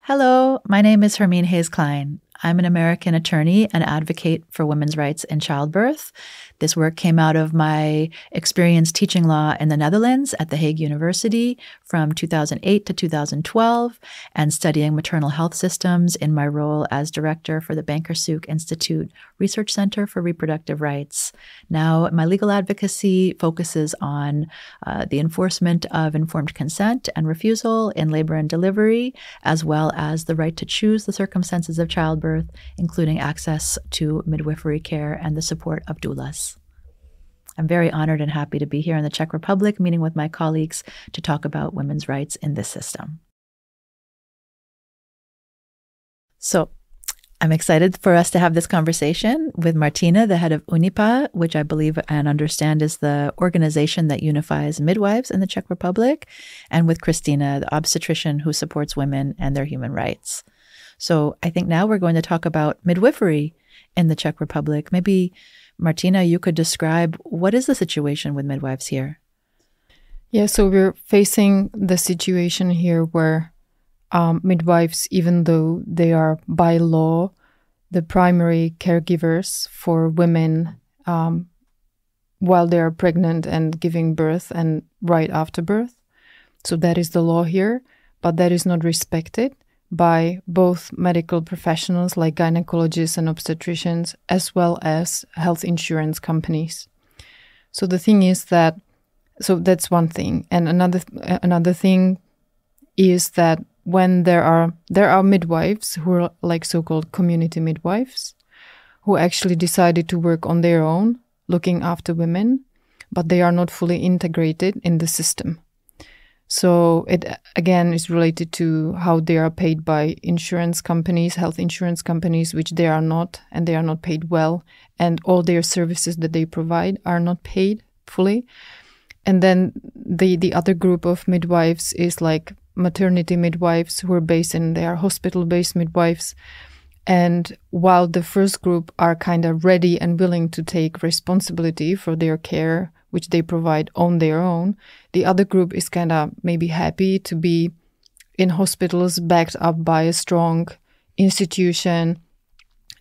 Hello, my name is Hermine Hayes-Klein. I'm an American attorney and advocate for women's rights in childbirth. This work came out of my experience teaching law in the Netherlands at The Hague University from 2008 to 2012 and studying maternal health systems in my role as director for the Bankershoek Institute Research Center for Reproductive Rights. Now, my legal advocacy focuses on the enforcement of informed consent and refusal in labor and delivery, as well as the right to choose the circumstances of childbirth, including access to midwifery care and the support of doulas. I'm very honored and happy to be here in the Czech Republic, meeting with my colleagues to talk about women's rights in this system. So I'm excited for us to have this conversation with Martina, the head of UNIPA, which I believe and understand is the organization that unifies midwives in the Czech Republic, and with Kristýna, the obstetrician who supports women and their human rights. So I think now we're going to talk about midwifery in the Czech Republic. Maybe, Martina, you could describe what is the situation with midwives here? Yeah, so we're facing the situation here where midwives, even though they are by law the primary caregivers for women while they are pregnant and giving birth and right after birth. So that is the law here, but that is not respected by both medical professionals like gynecologists and obstetricians, as well as health insurance companies. So the thing is that, so that's one thing. And another thing is that when there are midwives who are like so-called community midwives, who actually decided to work on their own, looking after women, but they are not fully integrated in the system. So it, again, is related to how they are paid by insurance companies, health insurance companies, which they are not, and they are not paid well. And all their services that they provide are not paid fully. And then the other group of midwives is like maternity midwives who are they are hospital-based midwives. And while the first group are kind of ready and willing to take responsibility for their care, which they provide on their own, the other group is kind of maybe happy to be in hospitals backed up by a strong institution,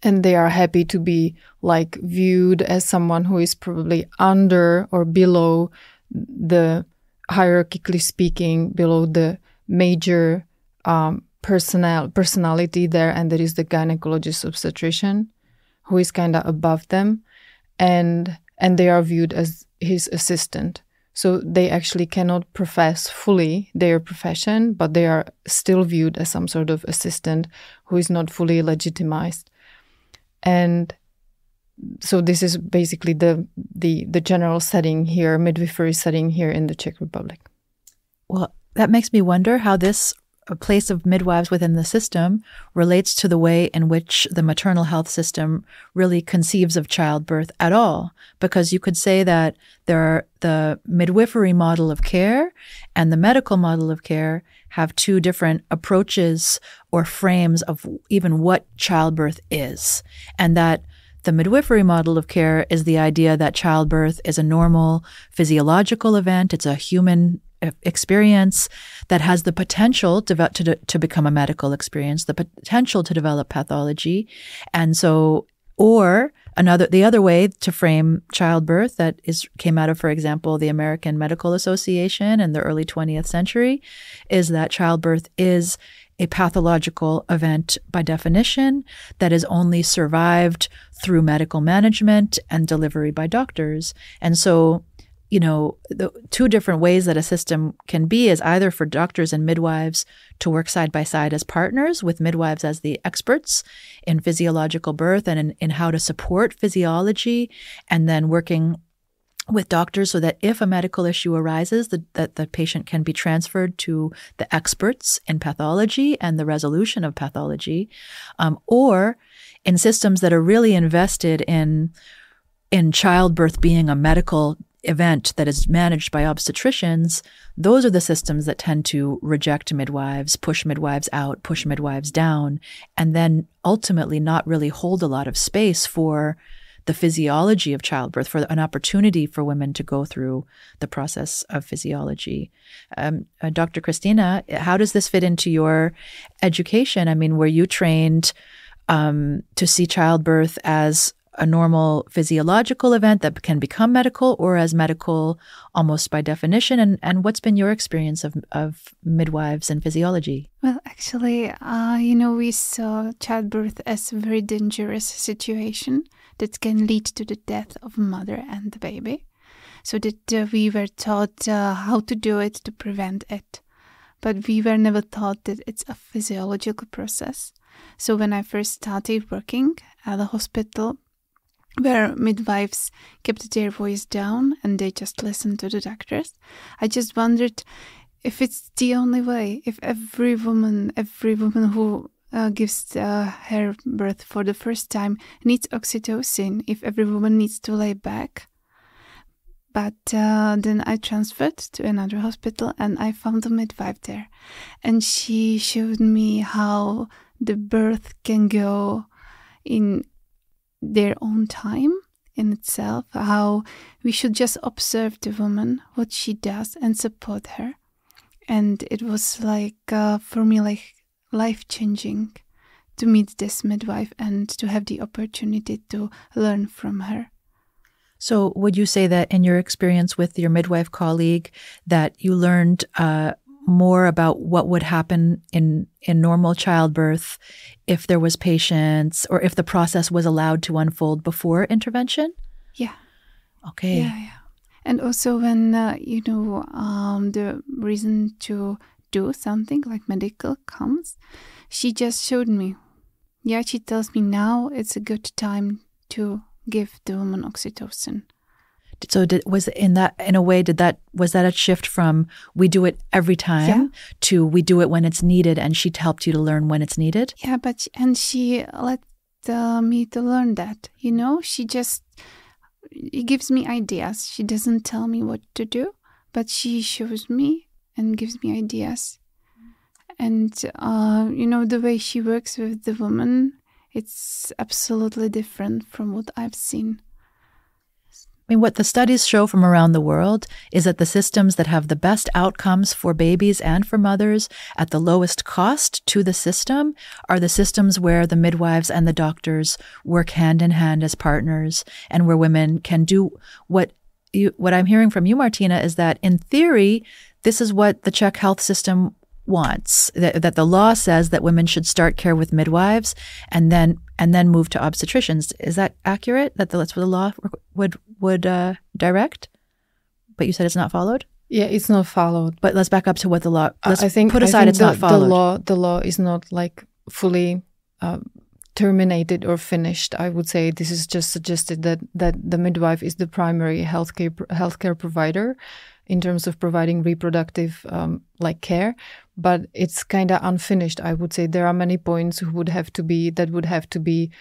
and they are happy to be like viewed as someone who is probably under or below the, hierarchically speaking, below the major personality there, and there is the gynecologist obstetrician who is kind of above them, and they are viewed as his assistant. So they actually cannot profess fully their profession, but they are still viewed as some sort of assistant who is not fully legitimized. And so this is basically the general setting here, midwifery setting here in the Czech Republic. Well, that makes me wonder how this place of midwives within the system relates to the way in which the maternal health system really conceives of childbirth at all. Because you could say that there are the midwifery model of care and the medical model of care have two different approaches or frames of even what childbirth is. And that the midwifery model of care is the idea that childbirth is a normal physiological event. It's a human experience that has the potential to become a medical experience, the potential to develop pathology. And so, or the other way to frame childbirth that came out of, for example, the American Medical Association in the early 20th century is that childbirth is a pathological event by definition that is only survived through medical management and delivery by doctors. And so, you know, the two different ways that a system can be is either for doctors and midwives to work side by side as partners, with midwives as the experts in physiological birth and in how to support physiology, and then working with doctors so that if a medical issue arises, that the patient can be transferred to the experts in pathology and the resolution of pathology, or in systems that are really invested in childbirth being a medical event that is managed by obstetricians. Those are the systems that tend to reject midwives, push midwives out, push midwives down, and then ultimately not really hold a lot of space for the physiology of childbirth, for an opportunity for women to go through the process of physiology. Dr. Kristýna, how does this fit into your education? I mean, were you trained to see childbirth as a normal physiological event that can become medical, or as medical almost by definition? And what's been your experience of midwives and physiology? Well, actually, we saw childbirth as a very dangerous situation that can lead to the death of mother and the baby. So that we were taught how to do it to prevent it. But we were never taught that it's a physiological process. So when I first started working at a hospital, where midwives kept their voice down and they just listened to the doctors, I just wondered if it's the only way, if every woman who gives her birth for the first time needs oxytocin, if every woman needs to lay back. But then I transferred to another hospital and I found a midwife there. And she showed me how the birth can go in their own time in itself, how we should just observe the woman, what she does, and support her. And it was for me, life-changing to meet this midwife and to have the opportunity to learn from her. So would you say that in your experience with your midwife colleague that you learned more about what would happen in normal childbirth if there was patience, or if the process was allowed to unfold before intervention? Yeah. Okay. Yeah. And also when, the reason to do something like medical comes, she just showed me. Yeah, she tells me now it's a good time to give the woman oxytocin. So was that a shift from we do it every time to we do it when it's needed, and she helped you to learn when it's needed? Yeah, and she let me to learn that. She gives me ideas. She doesn't tell me what to do, but she shows me and gives me ideas. And the way she works with the woman, it's absolutely different from what I've seen. I mean, what the studies show from around the world is that the systems that have the best outcomes for babies and for mothers at the lowest cost to the system are the systems where the midwives and the doctors work hand in hand as partners, and where women can do what I'm hearing from you, Martina, is that in theory, this is what the Czech health system wants, that the law says that women should start care with midwives and then move to obstetricians. Is that accurate? That's what the law would direct? But you said it's not followed? Yeah, it's not followed. But let's back up to what the law. It's not followed. The law is not fully terminated or finished. I would say this is just suggested that the midwife is the primary healthcare provider in terms of providing reproductive care, but it's kind of unfinished. I would say there are many points that would have to be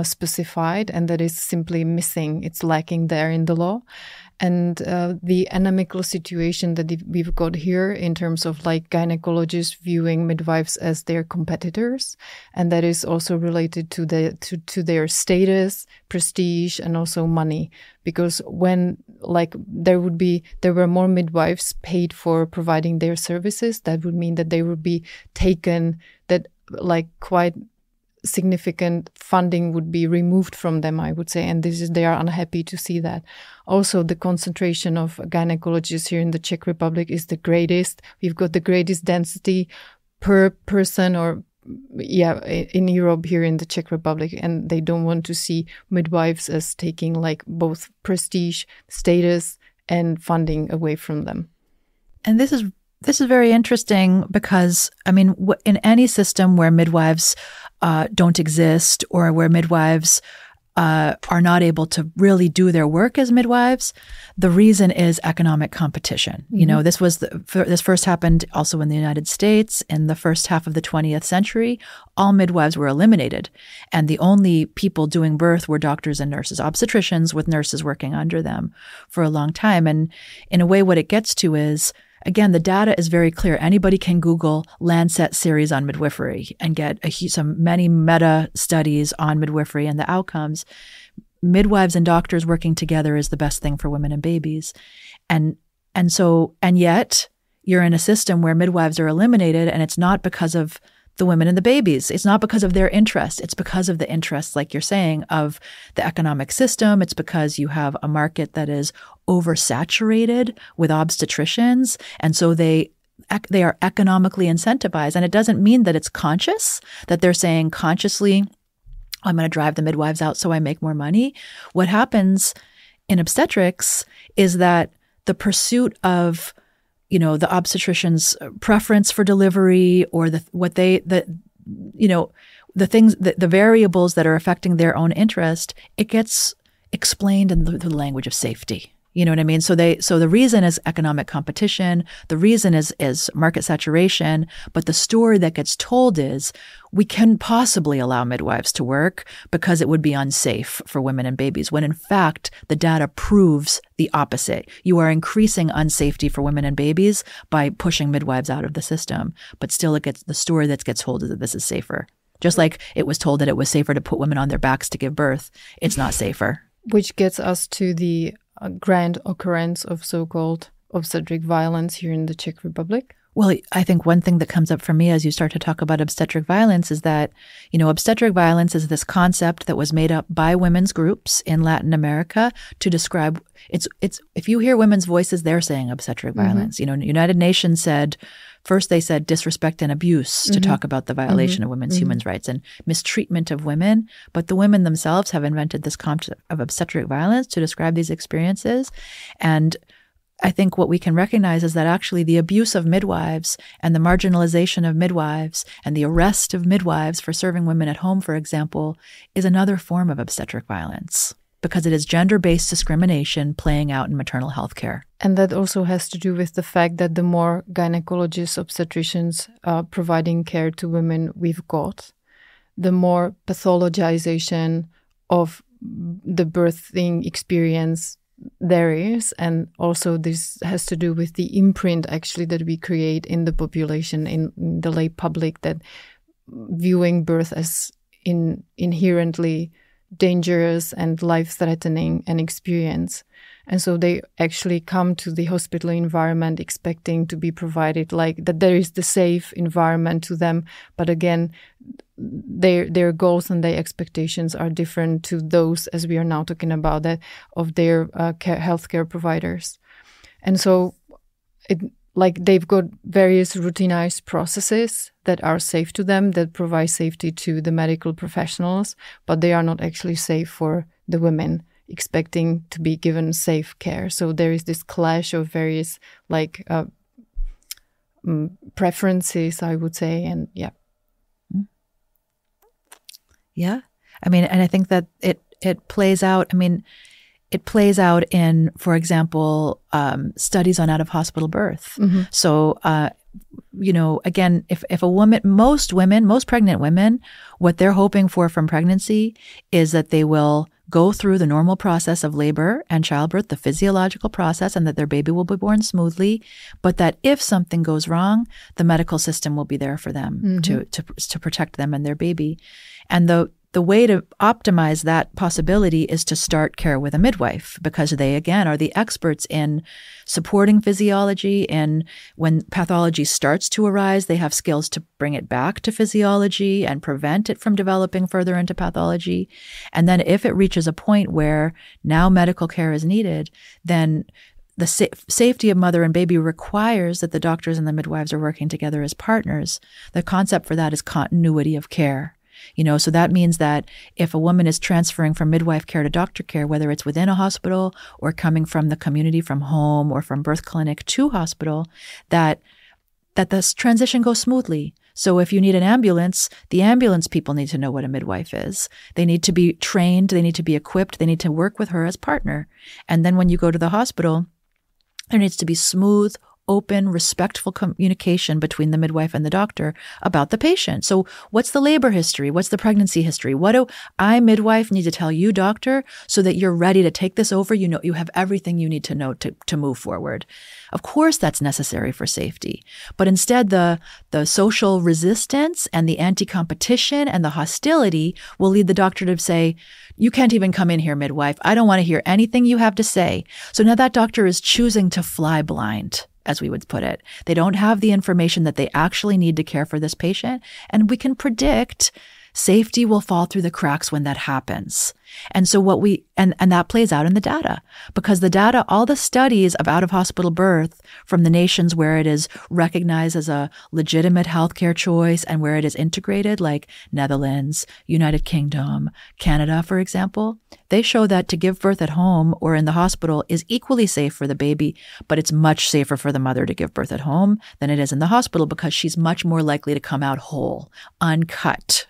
specified, and that is simply missing. It's lacking there in the law. And the inimical situation that we've got here in terms of gynecologists viewing midwives as their competitors, and that is also related to their status, prestige, and also money. Because when there were more midwives paid for providing their services, that would mean that they would be taken, that quite significant funding would be removed from them, I would say, and they are unhappy to see that. Also, the concentration of gynecologists here in the Czech Republic is the greatest. We've got the greatest density per person, in Europe here in the Czech Republic, and they don't want to see midwives as taking both prestige, status, and funding away from them. And this is very interesting because, I mean, in any system where midwives don't exist, or where midwives are not able to really do their work as midwives, the reason is economic competition. Mm-hmm. This first happened also in the United States in the first half of the 20th century. All midwives were eliminated, and the only people doing birth were doctors and nurses, obstetricians with nurses working under them for a long time. And in a way, what it gets to is, again, the data is very clear. Anybody can Google Lancet series on midwifery and get many meta studies on midwifery and the outcomes. midwives and doctors working together is the best thing for women and babies. And yet you're in a system where midwives are eliminated, and it's not because of the women and the babies. It's not because of their interest. It's because of the interests, like you're saying, of the economic system. It's because you have a market that is oversaturated with obstetricians. And so they are economically incentivized. And it doesn't mean that it's conscious, that they're saying consciously, I'm going to drive the midwives out so I make more money. What happens in obstetrics is that the pursuit of, the obstetrician's preference for delivery, or the variables that are affecting their own interest, it gets explained in the language of safety. You know what I mean? So the reason is economic competition. The reason is market saturation. But the story that gets told is we couldn't possibly allow midwives to work because it would be unsafe for women and babies, when in fact, the data proves the opposite. You are increasing unsafety for women and babies by pushing midwives out of the system. But still, the story that gets told is that this is safer. Just like it was told that it was safer to put women on their backs to give birth. It's not safer. Which gets us to the grand occurrence of so-called obstetric violence here in the Czech Republic? Well, I think one thing that comes up for me as you start to talk about obstetric violence is that, obstetric violence is this concept that was made up by women's groups in Latin America to describe, it's if you hear women's voices, they're saying obstetric violence. United Nations first they said disrespect and abuse to talk about the violation of women's human rights and mistreatment of women. But the women themselves have invented this concept of obstetric violence to describe these experiences. And I think what we can recognize is that actually the abuse of midwives and the marginalization of midwives and the arrest of midwives for serving women at home, for example, is another form of obstetric violence, because it is gender-based discrimination playing out in maternal health care. And that also has to do with the fact that the more gynecologists, obstetricians providing care to women we've got, the more pathologization of the birthing experience there is. And also this has to do with the imprint actually that we create in the population, in the lay public, that viewing birth as inherently dangerous and life-threatening an experience. And so they actually come to the hospital environment expecting to be provided, like that there is the safe environment to them. But again, their goals and their expectations are different to those, as we are now talking about, that of their healthcare providers. And so they've got various routinized processes that are safe to them, that provide safety to the medical professionals, but they are not actually safe for the women expecting to be given safe care. So there is this clash of various preferences, I would say, and yeah. Yeah. I mean, and I think that it plays out. I mean, it plays out in, for example, studies on out-of-hospital birth. So, again, if a woman, most pregnant women, what they're hoping for from pregnancy is that they will go through the normal process of labor and childbirth, the physiological process, and that their baby will be born smoothly, but that if something goes wrong, the medical system will be there for them to protect them and their baby. And the way to optimize that possibility is to start care with a midwife, because they, again, are the experts in supporting physiology. And when pathology starts to arise, they have skills to bring it back to physiology and prevent it from developing further into pathology. And then if it reaches a point where now medical care is needed, then the safety of mother and baby requires that the doctors and the midwives are working together as partners. The concept for that is continuity of care. So that means that if a woman is transferring from midwife care to doctor care, whether it's within a hospital or coming from the community, from home or from birth clinic to hospital, that this transition goes smoothly. So if you need an ambulance, the ambulance people need to know what a midwife is. They need to be trained. They need to be equipped. They need to work with her as partner. And then when you go to the hospital, there needs to be smooth, open, respectful communication between the midwife and the doctor about the patient. So what's the labor history? What's the pregnancy history? What do I, midwife, need to tell you, doctor, so that you're ready to take this over? You know, you have everything you need to know to move forward. Of course, that's necessary for safety. But instead, the social resistance and the anti-competition and the hostility will lead the doctor to say, you can't even come in here, midwife. I don't want to hear anything you have to say. So now that doctor is choosing to fly blind, as we would put it. They don't have the information that they actually need to care for this patient. And we can predict safety will fall through the cracks when that happens. And so and that plays out in the data, because the data, all the studies of out-of-hospital birth from the nations where it is recognized as a legitimate healthcare choice and where it is integrated, like Netherlands, United Kingdom, Canada, for example, they show that to give birth at home or in the hospital is equally safe for the baby, but it's much safer for the mother to give birth at home than it is in the hospital, because she's much more likely to come out whole, uncut,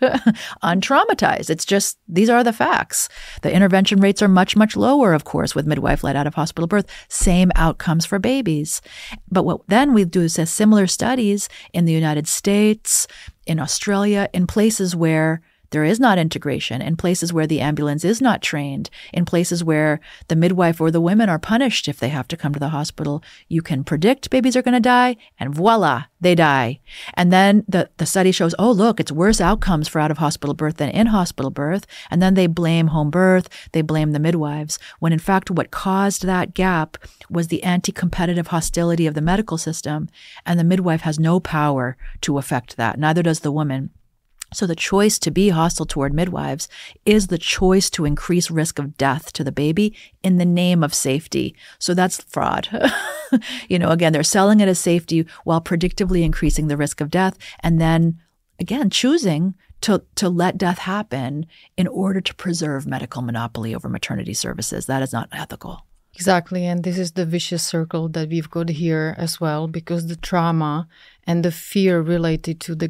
untraumatized. It's just, these are the facts. The intervention rates are much, much lower, of course, with midwife-led out-of-hospital birth. Same outcomes for babies. But what then we do is similar studies in the United States, in Australia, in places where there is not integration, in places where the ambulance is not trained, in places where the midwife or the women are punished if they have to come to the hospital. You can predict babies are going to die, and voila, they die. And then the study shows, oh, look, it's worse outcomes for out-of-hospital birth than in-hospital birth. And then they blame home birth, they blame the midwives, when in fact what caused that gap was the anti-competitive hostility of the medical system, and the midwife has no power to affect that. Neither does the woman. So the choice to be hostile toward midwives is the choice to increase risk of death to the baby in the name of safety. So that's fraud. Again, they're selling it as safety while predictably increasing the risk of death, and then, again, choosing to let death happen in order to preserve medical monopoly over maternity services. That is not ethical. Exactly. And this is the vicious circle that we've got here as well, because the trauma and the fear related to the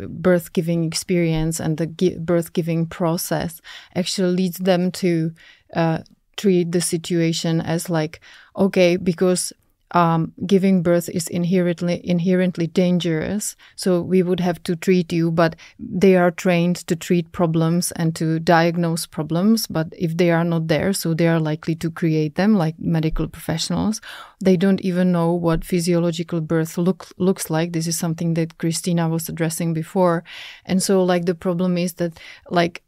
birth-giving experience and the birth-giving process actually leads them to treat the situation as like, okay, because giving birth is inherently dangerous, so we would have to treat you, but they are trained to treat problems and to diagnose problems, but if they are not there, so they are likely to create them, like medical professionals. They don't even know what physiological birth looks like. This is something that Kristýna was addressing before. And so like the problem is that like,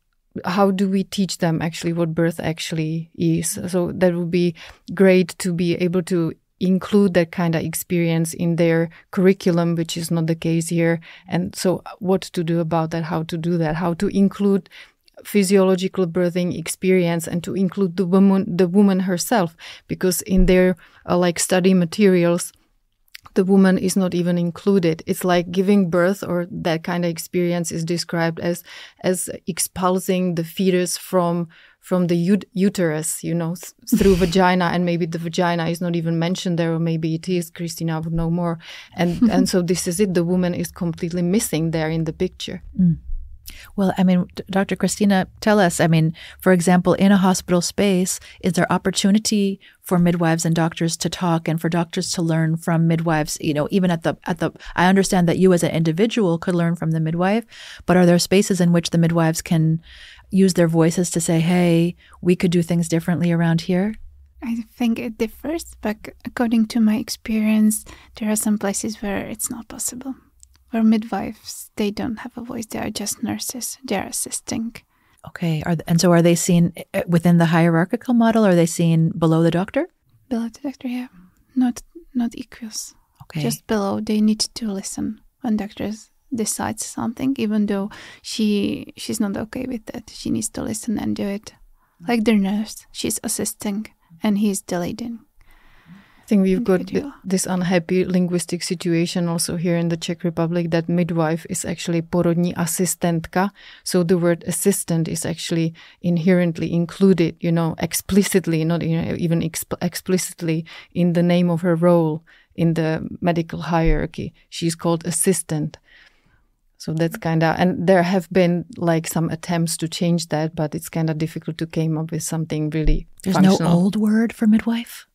how do we teach them actually what birth actually is? So that would be great to be able to include that kind of experience in their curriculum, which is not the case here. And so what to do about that, how to do that, how to include physiological birthing experience and to include the woman herself, because in their like study materials, the woman is not even included. It's like giving birth, or that kind of experience is described as expulsing the fetus from the uterus, through vagina, and maybe the vagina is not even mentioned there, or maybe it is. Kristýna would know more. And so this is it. The woman is completely missing there in the picture. Mm. Well, I mean, Dr. Kristýna, tell us, I mean, for example, in a hospital space, is there opportunity for midwives and doctors to talk and for doctors to learn from midwives, even at the, I understand that you as an individual could learn from the midwife, but are there spaces in which the midwives can use their voices to say, hey, we could do things differently around here? I think it differs, but according to my experience, there are some places where it's not possible. Where midwives, they don't have a voice. They are just nurses. They are assisting. Okay. So are they seen within the hierarchical model? Or are they seen below the doctor? Below the doctor, yeah. Not equals. Okay. Just below. They need to listen when doctors decides something, even though she's not okay with that. She needs to listen and do it. Like the nurse, she's assisting and he's deleting. I think we've got this unhappy linguistic situation also here in the Czech Republic, that midwife is actually porodní asistentka. So the word assistant is actually inherently included, explicitly, not even explicitly in the name of her role in the medical hierarchy. She's called assistant. So that's and there have been like some attempts to change that, but it's kind of difficult to come up with something really functional. There's no old word for midwife?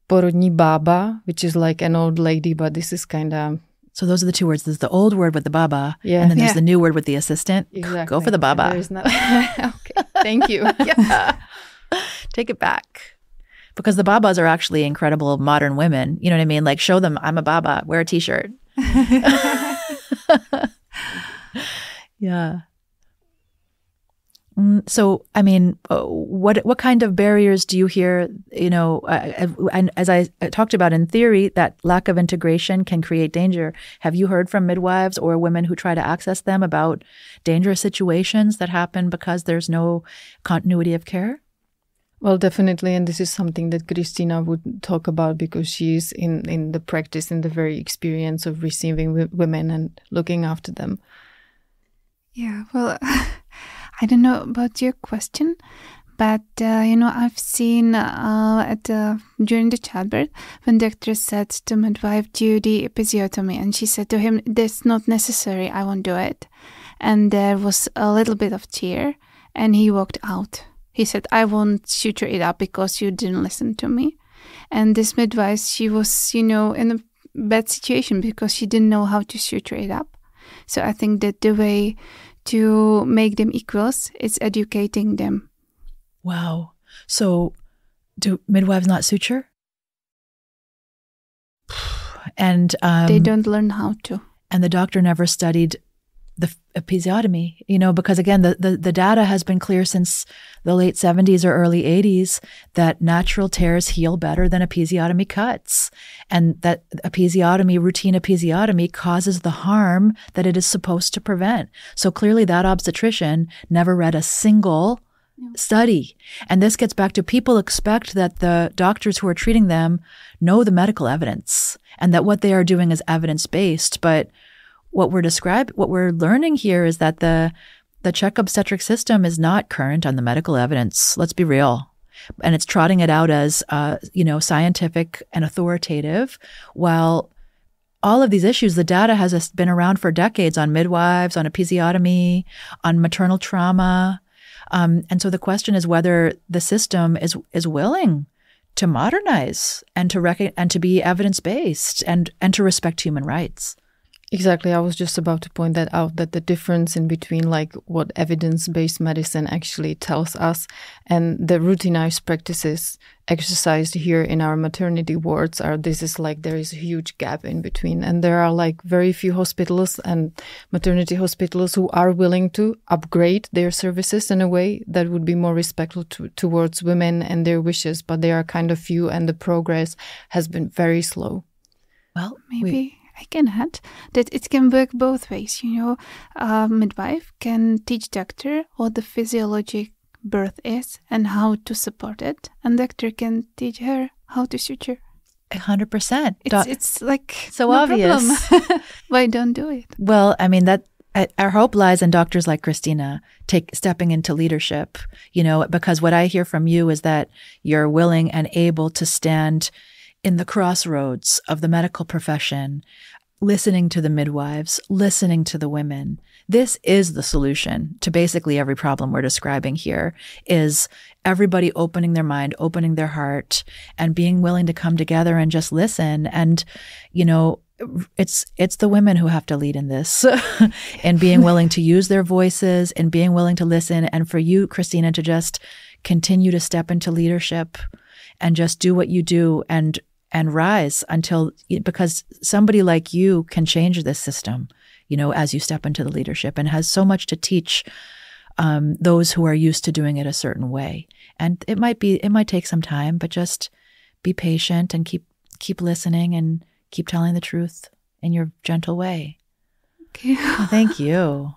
porodní bába, which is like an old lady, but this is kind of... So those are the two words. There's the old word with the baba, Yeah. and then there's the new word with the assistant. Exactly. Go for the baba. Okay, thank you. Yeah. Take it back. Because the babas are actually incredible modern women. You know what I mean? Like, show them, I'm a baba, wear a t-shirt. Yeah. So, I mean, what kind of barriers do you hear, you know, and as I talked about in theory, that lack of integration can create danger. Have you heard from midwives or women who try to access them about dangerous situations that happen because there's no continuity of care? Well, definitely. And this is something that Kristýna would talk about because she's in the practice, in the very experience of receiving women and looking after them. Yeah, well, I don't know about your question, but, you know, I've seen during the childbirth when doctor said to midwife, do the episiotomy, and she said to him, that's not necessary, I won't do it. And there was a little bit of tear, and he walked out. He said, I won't suture it up because you didn't listen to me. And this midwife, she was, you know, in a bad situation because she didn't know how to suture it up. So I think that the way to make them equals is educating them. Wow. So do midwives not suture? And they don't learn how to. And the doctor never studied the episiotomy, you know, because again, the data has been clear since the late 70s or early 80s that natural tears heal better than episiotomy cuts. And that routine episiotomy causes the harm that it is supposed to prevent. So clearly that obstetrician never read a single study. And this gets back to people expect that the doctors who are treating them know the medical evidence and that what they are doing is evidence-based. But what we're learning here is that the Czech obstetric system is not current on the medical evidence. Let's be real. And it's trotting it out as, you know, scientific and authoritative, while all of these issues, the data has been around for decades on midwives, on episiotomy, on maternal trauma. And so the question is whether the system is willing to modernize and to be evidence-based and to respect human rights. Exactly. I was just about to point that out, that the difference in between like what evidence-based medicine actually tells us and the routinized practices exercised here in our maternity wards there is a huge gap in between. And there are like very few hospitals and maternity hospitals who are willing to upgrade their services in a way that would be more respectful towards women and their wishes. But they are kind of few and the progress has been very slow. Well, maybe I can add that it can work both ways. You know, a midwife can teach doctor what the physiologic birth is and how to support it, and doctor can teach her how to suture. 100%. It's like so no obvious. Why don't do it? Well, I mean, that our hope lies in doctors like Kristýna stepping into leadership, you know, because what I hear from you is that you're willing and able to stand in the crossroads of the medical profession, listening to the midwives, listening to the women. This is the solution to basically every problem we're describing here, is everybody opening their mind, opening their heart, and being willing to come together and just listen. And, you know, it's the women who have to lead in this and being willing to use their voices and being willing to listen. And for you, Kristýna, to just continue to step into leadership and just do what you do and rise because somebody like you can change this system, you know, as you step into the leadership, and has so much to teach those who are used to doing it a certain way. And it might take some time, but just be patient and keep listening and keep telling the truth in your gentle way. Okay. Thank you.